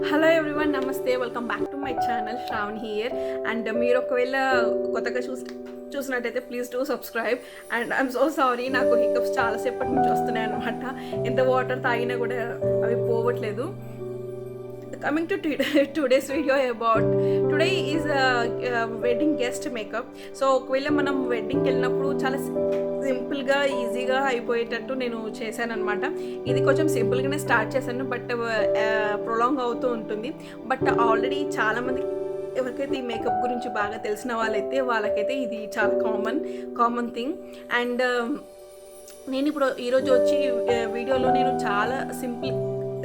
Hello everyone, namaste. Welcome back to my channel Shravani here. And మీరు ఒకవేళ కొత్తగా చూసినట్టయితే please do subscribe. And I'm so sorry, నాకు hiccups చాలాసేపటి నుంచి వస్తున్నాయి అనమాట. ఎంత వాటర్ తాగినా కూడా అవి పోవట్లేదు. Coming to today's video about today is a wedding guest makeup. So ఒకవేళ మనం వెడ్డింగ్కి వెళ్ళినప్పుడు చాలా సింపుల్గా ఈజీగా అయిపోయేటట్టు నేను చేశాను అనమాట. ఇది కొంచెం సింపుల్గానే స్టార్ట్ చేశాను, బట్ ప్రొలాంగ్ అవుతూ ఉంటుంది. బట్ ఆల్రెడీ చాలామంది ఎవరికైతే ఈ మేకప్ గురించి బాగా తెలిసిన వాళ్ళకైతే ఇది చాలా కామన్ థింగ్. అండ్ నేను ఇప్పుడు ఈరోజు వచ్చి వీడియోలో నేను చాలా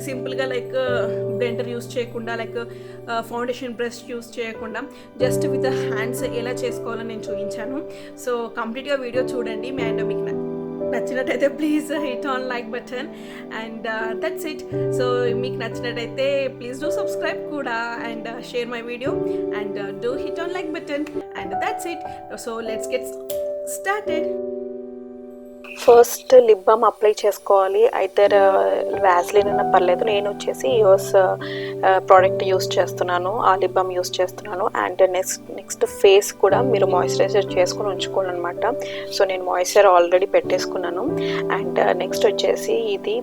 సింపుల్గా లైక్ బ్లెండర్ యూస్ చేయకుండా, లైక్ ఫౌండేషన్ బ్రష్ యూస్ చేయకుండా జస్ట్ విత్ హ్యాండ్స్ ఎలా చేసుకోవాలో నేను చూపించాను. సో కంప్లీట్గా వీడియో చూడండి. అండ్ మీకు నచ్చినట్టయితే please hit on like button. And that's it. So మీకు నచ్చినట్టయితే ప్లీజ్ డూ సబ్స్క్రైబ్ కూడా, and share my video, and do hit on like button. And that's it. So let's get started. First lip balm apply చేసుకోవాలి. Either Vaseline అయినా పర్లేదు. నేను వచ్చేసి US product use చేస్తున్నాను, ఆ లిప్ బామ్ యూస్ చేస్తున్నాను. And next face కూడా మీరు మాయిశ్చరైజర్ చేసుకుని ఉంచుకోవాలన్నమాట. సో నేను మాయిశ్చరైజర్ ఆల్రెడీ పెట్టేసుకున్నాను. అండ్ నెక్స్ట్ వచ్చేసి ఇది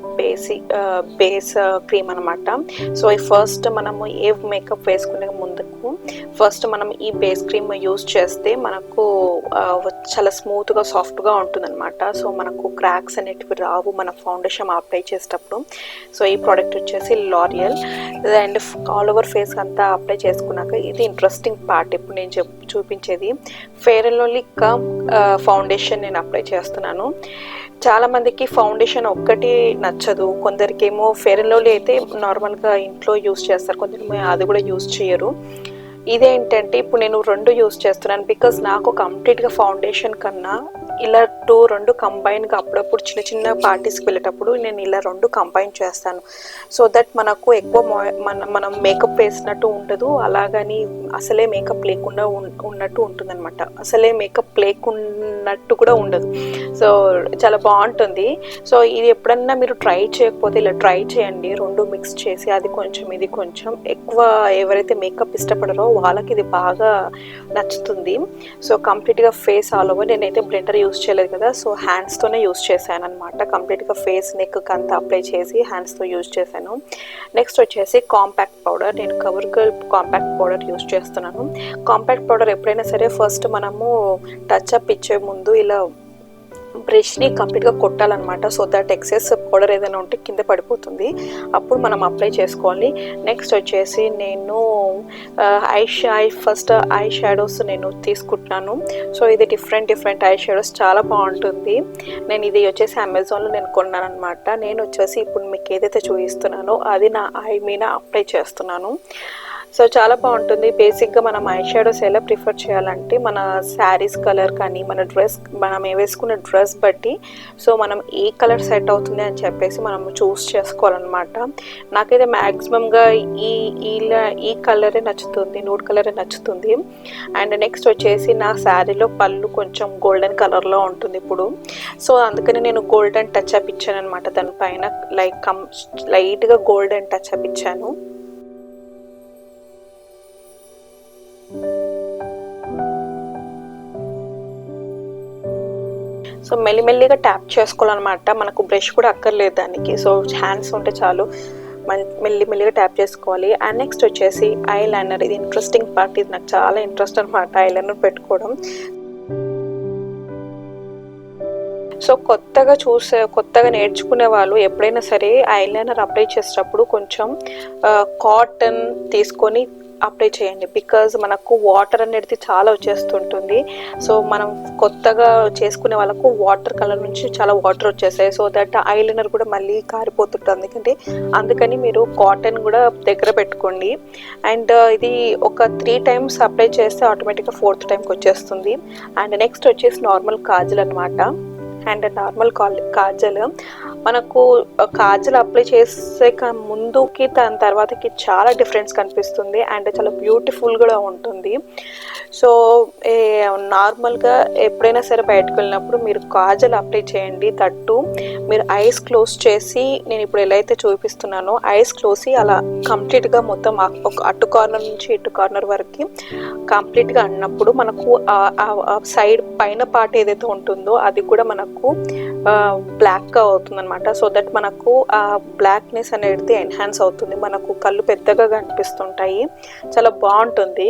బేస్ క్రీమ్ అనమాట. సో ఫస్ట్ మనము ఏ మేకప్ వేసుకునే ముందుకు ఫస్ట్ మనం ఈ బేస్ క్రీమ్ యూస్ చేస్తే మనకు చాలా స్మూత్గా సాఫ్ట్గా ఉంటుందన్నమాట. సో మనకు క్రాక్స్ అనేటివి రావు మన ఫౌండేషన్ అప్లై చేసేటప్పుడు. సో ఈ ప్రోడక్ట్ వచ్చేసి L'Oréal. And all over face అంతా అప్లై చేసుకున్నాక ఇది ఇంట్రెస్టింగ్ పార్ట్. ఇప్పుడు నేను చూపించేది fair and lovely come foundation నేను అప్లై చేస్తున్నాను. చాలామందికి ఫౌండేషన్ ఒక్కటి నచ్చదు. కొందరికేమో ఫెయిర్ అండ్ లవ్లీ అయితే నార్మల్గా ఇంట్లో యూస్ చేస్తారు, కొందరు అది కూడా యూస్ చేయరు. ఇదేంటంటే ఇప్పుడు నేను రెండు యూస్ చేస్తున్నాను, బికాజ్ నాకు కంప్లీట్గా ఫౌండేషన్ కన్నా ఇలా రెండు కంబైన్గా అప్పుడప్పుడు చిన్న పార్టీస్కి వెళ్ళేటప్పుడు నేను ఇలా రెండు కంబైన్ చేస్తాను. సో దట్ మనకు ఎక్కువ మనం మేకప్ వేసినట్టు ఉండదు, అలాగని అసలే మేకప్ లేకుండా ఉన్నట్టు ఉంటుంది అనమాట. అసలే మేకప్ లేకున్నట్టు కూడా ఉండదు. సో చాలా బాగుంటుంది. సో ఇది ఎప్పుడన్నా మీరు ట్రై చేయకపోతే ఇలా ట్రై చేయండి, రెండు మిక్స్ చేసి అది కొంచెం ఇది కొంచెం. ఎక్కువ ఎవరైతే మేకప్ ఇష్టపడరో వాళ్ళకి ఇది బాగా నచ్చుతుంది. సో కంప్లీట్గా ఫేస్ ఆల్ ఓవర్ నేనైతే బ్లెండర్ యూస్ చేయలేదు కదా, సో హ్యాండ్స్తోనే యూస్ చేశాను అనమాట. కంప్లీట్గా ఫేస్ నెక్ అంతా అప్లై చేసి హ్యాండ్స్తో యూస్ చేశాను. నెక్స్ట్ వచ్చేసి కాంపాక్ట్ పౌడర్. నేను cover girl compact powder use చేస్తున్నాను. కాంపాక్ట్ పౌడర్ ఎప్పుడైనా సరే ఫస్ట్ మనము టచ్ అప్ ఇచ్చే ముందు ఇలా బ్రష్ని కంప్లీట్గా కొట్టాలన్నమాట. సో దట్ ఎక్సెస్ పౌడర్ ఏదైనా ఉంటే కింద పడిపోతుంది, అప్పుడు మనం అప్లై చేసుకోవాలి. నెక్స్ట్ వచ్చేసి నేను ఫస్ట్ ఐ షాడోస్ నేను తీసుకుంటున్నాను. సో ఇది డిఫరెంట్ ఐ షాడోస్ చాలా బాగుంటుంది. నేను ఇది వచ్చేసి అమెజాన్లో నేను కొన్నాను అనమాట. నేను వచ్చేసి ఇప్పుడు మీకు ఏదైతే చూపిస్తున్నానో అది నా ఐ మీద అప్లై చేస్తున్నాను. సో చాలా బాగుంటుంది. బేసిక్గా మనం ఐ షాడోస్ ఎలా ప్రిఫర్ చేయాలంటే మన శారీస్ కలర్ కానీ మనం వేసుకున్న డ్రెస్ బట్టి సో మనం ఏ కలర్ సెట్ అవుతుంది అని చెప్పేసి మనం చూస్ చేసుకోవాలన్నమాట. నాకైతే మ్యాక్సిమంగా ఈ కలరే నచ్చుతుంది, నూడ్ కలరే నచ్చుతుంది. అండ్ నెక్స్ట్ వచ్చేసి నా శారీలో పళ్ళు కొంచెం గోల్డెన్ కలర్లో ఉంటుంది ఇప్పుడు. సో అందుకని నేను గోల్డెన్ టచ్ అప్ ఇచ్చాను అనమాట. దానిపైన లైట్గా గోల్డెన్ టచ్ అప్ ఇచ్చాను. సో మెల్లిమెల్లిగా ట్యాప్ చేసుకోవాలన్నమాట. మనకు బ్రష్ కూడా అక్కర్లేదు దానికి. సో హ్యాండ్స్ ఉంటే చాలు, మెల్లిమెల్లిగా ట్యాప్ చేసుకోవాలి. అండ్ నెక్స్ట్ వచ్చేసి ఐ లైనర్. ఇది ఇంట్రెస్టింగ్ పార్ట్, ఇది నాకు చాలా ఇంట్రెస్ట్ అనమాట ఐ లైనర్ పెట్టుకోవడం. సో కొత్తగా నేర్చుకునే వాళ్ళు ఎప్పుడైనా సరే ఐ లైనర్ అప్లై చేసేటప్పుడు కొంచెం కాటన్ తీసుకొని అప్లై చేయండి, బికాజ్ మనకు వాటర్ అనేది చాలా వచ్చేస్తుంటుంది. సో మనం కొత్తగా చేసుకునే వాళ్ళకు వాటర్ కలర్ నుంచి చాలా వాటర్ వచ్చేస్తాయి. సో దట్ ఐలైనర్ కూడా మళ్ళీ కారిపోతుంటుంది. అందుకని మీరు కాటన్ కూడా దగ్గర పెట్టుకోండి. అండ్ ఇది ఒక 3 times అప్లై చేస్తే ఆటోమేటిక్గా 4th టైంకి వచ్చేస్తుంది. అండ్ నెక్స్ట్ వచ్చేసి నార్మల్ కాజల్ అనమాట. అండ్ నార్మల్ కాజల్ మనకు కాజల్ అప్లై చేసాక ముందుకి దాని తర్వాతకి చాలా డిఫరెన్స్ కనిపిస్తుంది అండ్ చాలా బ్యూటిఫుల్ కూడా ఉంటుంది. సో నార్మల్గా ఎప్పుడైనా సరే బయటకు వెళ్ళినప్పుడు మీరు కాజల్ అప్లై చేయండి. తట్టు మీరు ఐస్ క్లోజ్ చేసి, నేను ఇప్పుడు ఎలా అయితే చూపిస్తున్నానో ఐస్ క్లోజ్ అలా కంప్లీట్గా మొత్తం ఒక అటు కార్నర్ నుంచి ఇటు కార్నర్ వరకు కంప్లీట్గా అన్నప్పుడు మనకు సైడ్ పైన పార్ట్ ఏదైతే ఉంటుందో అది కూడా మనకు బ్లాక్గా అవుతుంది అనమాట. సో దట్ మనకు ఆ బ్లాక్నెస్ అనేది ఎన్హాన్స్ అవుతుంది, మనకు కళ్ళు పెద్దగా కనిపిస్తుంటాయి, చాలా బాగుంటుంది.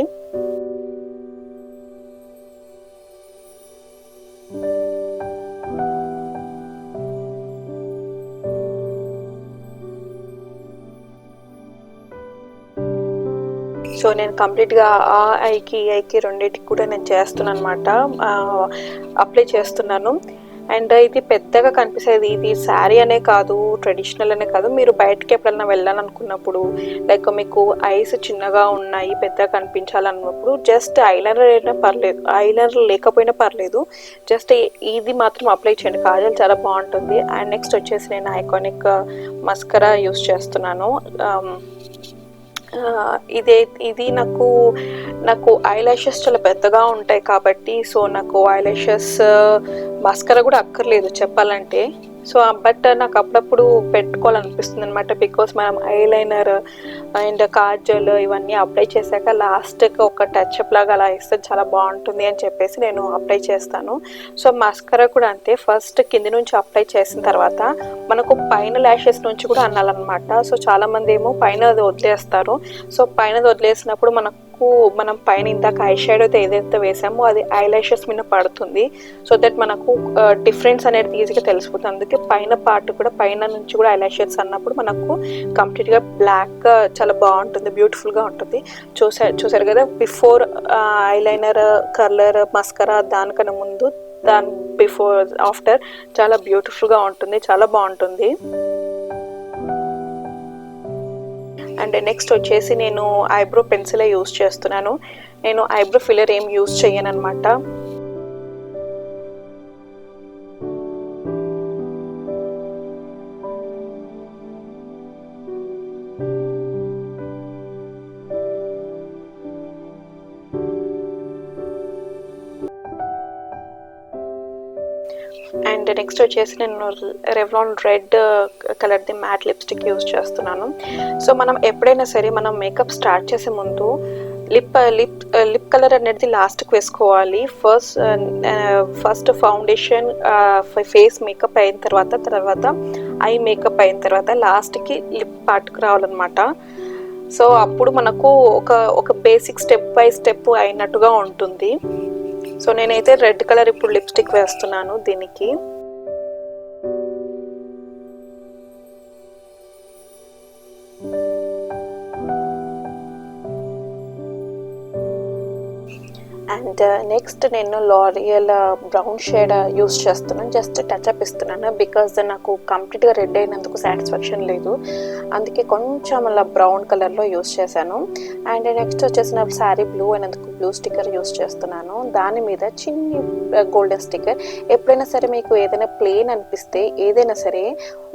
సో నేను కంప్లీట్గా ఆ ఐకి రెండింటికి కూడా నేను చేస్తున్నాను అనమాట, అప్లై చేస్తున్నాను. అండ్ ఇది పెద్దగా కనిపిస్తుంది, ఇది శారీ అనే కాదు, ట్రెడిషనల్ అనే కాదు, మీరు బయటకి ఎప్పుడన్నా వెళ్ళాలనుకున్నప్పుడు లైక్ మీకు ఐస్ చిన్నగా ఉన్నాయి పెద్దగా కనిపించాలన్నప్పుడు జస్ట్ ఐలైనర్ అయినా పర్లేదు, ఐలైనర్ లేకపోయినా పర్లేదు, జస్ట్ ఇది మాత్రం అప్లై చేయండి, కాజల్ చాలా బాగుంటుంది. అండ్ నెక్స్ట్ వచ్చేసి నేను ఐకానిక్ మస్కరా యూస్ చేస్తున్నాను. ఇది నాకు ఐలాషెస్ చాలా పెద్దగా ఉంటాయి కాబట్టి, సో నాకు ఐలాషెస్ మస్కరా కూడా అక్కర్లేదు చెప్పాలంటే. సో బట్ నాకు అప్పుడప్పుడు పెట్టుకోవాలనిపిస్తుంది అనమాట, బికాస్ మనం ఐలైనర్ అండ్ కాజల్ ఇవన్నీ అప్లై చేశాక లాస్ట్కి ఒక టచ్అప్ లాగా అలా ఇస్తే చాలా బాగుంటుంది అని చెప్పేసి నేను అప్లై చేస్తాను. సో మస్కరా కూడా అంతే, ఫస్ట్ కింది నుంచి అప్లై చేసిన తర్వాత మనకు పైన ల్యాషెస్ నుంచి కూడా అనాలన్నమాట. సో చాలామంది ఏమో పైన అది వదిలేస్తారు, సో పైన వదిలేసినప్పుడు మనం పైన ఇందాక ఐ షాడో అయితే ఏదైతే వేసామో అది ఐ లాషెస్ మీద పడుతుంది. సో దట్ మనకు డిఫరెన్స్ అనేది ఈజీగా తెలిసిపోతుంది. అందుకే పైన పార్ట్ కూడా పైన నుంచి కూడా ఐ లాషెస్ అన్నప్పుడు మనకు కంప్లీట్గా బ్లాక్ చాలా బాగుంటుంది, బ్యూటిఫుల్గా ఉంటుంది. చూసారు కదా, బిఫోర్ ఐలైనర్ కలర్ మస్కరా దానికన్నా ముందు, దాని బిఫోర్ ఆఫ్టర్ చాలా బ్యూటిఫుల్గా ఉంటుంది, చాలా బాగుంటుంది. అండ్ నెక్స్ట్ వచ్చేసి నేను ఐబ్రో పెన్సిలే యూస్ చేస్తున్నాను, నేను ఐబ్రో ఫిల్లర్ ఏం యూస్ చేయను అనమాట. అండ్ నెక్స్ట్ వచ్చేసి నేను రెవ్లాన్ రెడ్ కలర్ది మ్యాట్ లిప్స్టిక్ యూస్ చేస్తున్నాను. సో మనం ఎప్పుడైనా సరే మనం మేకప్ స్టార్ట్ చేసే ముందు లిప్ కలర్ అనేది లాస్ట్కి వేసుకోవాలి. ఫస్ట్ ఫౌండేషన్ ఫేస్ మేకప్ అయిన తర్వాత ఐ మేకప్ అయిన తర్వాత లాస్ట్కి లిప్ పార్ట్కి రావాలన్నమాట. సో అప్పుడు మనకు ఒక బేసిక్ స్టెప్ బై స్టెప్ అయినట్టుగా ఉంటుంది. సో నేనైతే రెడ్ కలర్ ఇప్పుడు లిప్స్టిక్ వేస్తున్నాను దీనికి. అండ్ నెక్స్ట్ నేను లారియల్ బ్రౌన్ షేడ్ యూస్ చేస్తున్నాను, జస్ట్ టచ్అప్ ఇస్తున్నాను, బికాజ్ నాకు కంప్లీట్గా రెడ్ అయినందుకు సాటిస్ఫాక్షన్ లేదు, అందుకే కొంచెం అలా బ్రౌన్ కలర్లో యూస్ చేశాను. అండ్ నెక్స్ట్ వచ్చేసి నా శారీ బ్లూ అయినందుకు బ్లూ స్టిక్కర్ యూస్ చేస్తున్నాను, దాని మీద చిన్ని గోల్డెన్ స్టిక్కర్. ఎప్పుడైనా సరే మీకు ఏదైనా ప్లెయిన్ అనిపిస్తే ఏదైనా సరే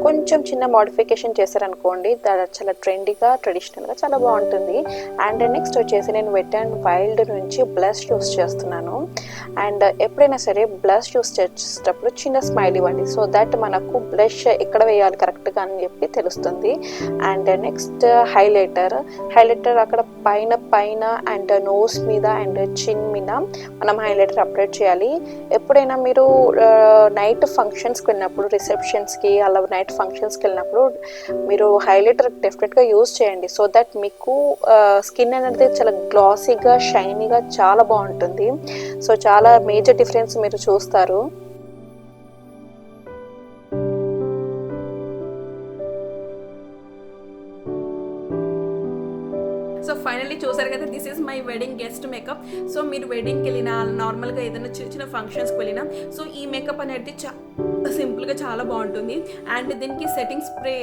కొంచెం చిన్న మోడిఫికేషన్ చేశారనుకోండి, చాలా ట్రెండీగా ట్రెడిషనల్గా చాలా బాగుంటుంది. అండ్ నెక్స్ట్ వచ్చేసి నేను వెట్ అండ్ వైల్డ్ నుంచి బ్లష్ యూస్ చేస్తున్నాను. అండ్ ఎప్పుడైనా సరే బ్లష్ యూస్ చేసేటప్పుడు చిన్న స్మైల్ ఇవ్వండి, సో దట్ మనకు బ్లష్ ఎక్కడ వేయాలి కరెక్ట్గా అని చెప్పి తెలుస్తుంది. అండ్ నెక్స్ట్ హైలైటర్ అక్కడ పైన అండ్ నోస్ మీద అండ్ చిన్ మీద మనం హైలైటర్ అప్లై చేయాలి. ఎప్పుడైనా మీరు నైట్ ఫంక్షన్స్కి వెళ్ళినప్పుడు, రిసెప్షన్స్కి అలా నైట్ ఫంక్షన్స్కి వెళ్ళినప్పుడు మీరు హైలైటర్ డెఫినెట్గా యూస్ చేయండి, సో దట్ మీకు స్కిన్ అనేది చాలా గ్లాసీగా షైనీగా చాలా బాగుంటుంది. సో చాలా మేజర్ డిఫరెన్స్ మీరు చూస్తారు. సో ఫైనల్లీ చూసారు కదా, this is my wedding guest makeup. So మీరు వెడ్డింగ్కి వెళ్ళినా నార్మల్గా ఏదైనా చిన్న ఫంక్షన్స్కి వెళ్ళినా సో ఈ మేకప్ అనేది సింపుల్గా చాలా బాగుంటుంది. అండ్ దీనికి setting spray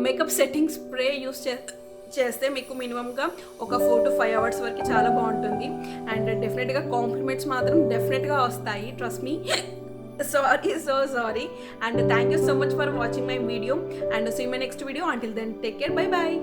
makeup setting spray use చేస్తే మీకు మినిమంగా ఒక 4 to 5 hours వరకు చాలా బాగుంటుంది. అండ్ డెఫినెట్గా కాంప్లిమెంట్స్ మాత్రం డెఫినెట్గా వస్తాయి, trust me. sorry, and thank you so much for watching my video, and see you in my next video. Until then, take care, bye bye.